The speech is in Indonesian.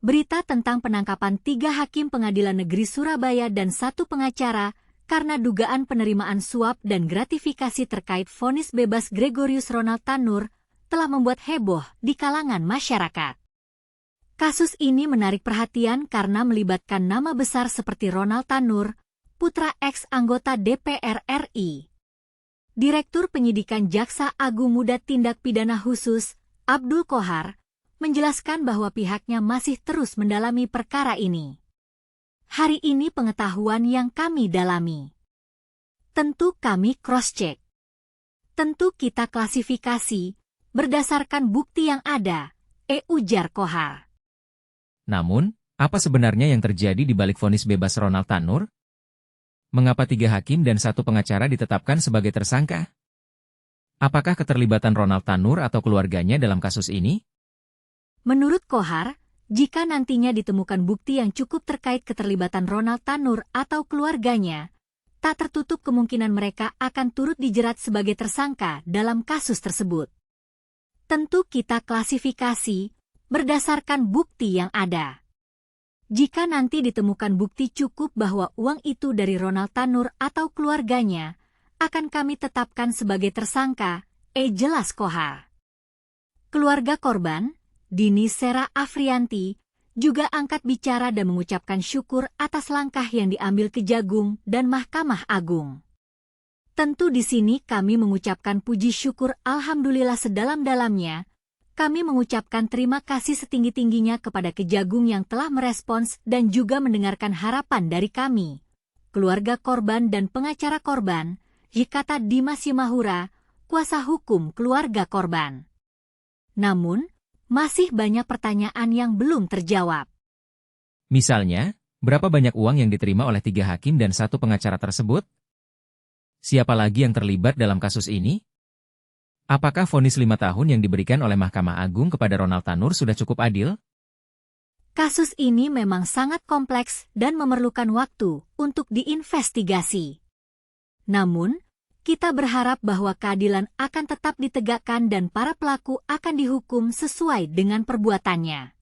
Berita tentang penangkapan 3 hakim Pengadilan Negeri Surabaya dan 1 pengacara karena dugaan penerimaan suap dan gratifikasi terkait vonis bebas Gregorius Ronald Tanur telah membuat heboh di kalangan masyarakat. Kasus ini menarik perhatian karena melibatkan nama besar seperti Ronald Tanur, putra ex-anggota DPR RI. Direktur Penyidikan Jaksa Agung Muda Tindak Pidana Khusus, Abdul Qohar, menjelaskan bahwa pihaknya masih terus mendalami perkara ini. Hari ini pengetahuan yang kami dalami. Tentu kami cross-check. Tentu kita klasifikasi berdasarkan bukti yang ada, ujar Qohar. Namun, apa sebenarnya yang terjadi di balik vonis bebas Ronald Tanur? Mengapa 3 hakim dan 1 pengacara ditetapkan sebagai tersangka? Apakah keterlibatan Ronald Tanur atau keluarganya dalam kasus ini? Menurut Qohar, jika nantinya ditemukan bukti yang cukup terkait keterlibatan Ronald Tanur atau keluarganya, tak tertutup kemungkinan mereka akan turut dijerat sebagai tersangka dalam kasus tersebut. Tentu kita klasifikasi berdasarkan bukti yang ada. Jika nanti ditemukan bukti cukup bahwa uang itu dari Ronald Tanur atau keluarganya, akan kami tetapkan sebagai tersangka, jelas Qohar. Keluarga korban, Dini Sera Afrianti, juga angkat bicara dan mengucapkan syukur atas langkah yang diambil Kejagung dan Mahkamah Agung. Tentu di sini kami mengucapkan puji syukur alhamdulillah sedalam-dalamnya. Kami mengucapkan terima kasih setinggi-tingginya kepada Kejagung yang telah merespons dan juga mendengarkan harapan dari kami, keluarga korban dan pengacara korban, kata Dimas Yemahura, kuasa hukum keluarga korban. Namun, masih banyak pertanyaan yang belum terjawab. Misalnya, berapa banyak uang yang diterima oleh 3 hakim dan 1 pengacara tersebut? Siapa lagi yang terlibat dalam kasus ini? Apakah vonis 5 tahun yang diberikan oleh Mahkamah Agung kepada Ronald Tanur sudah cukup adil? Kasus ini memang sangat kompleks dan memerlukan waktu untuk diinvestigasi. Namun, kita berharap bahwa keadilan akan tetap ditegakkan dan para pelaku akan dihukum sesuai dengan perbuatannya.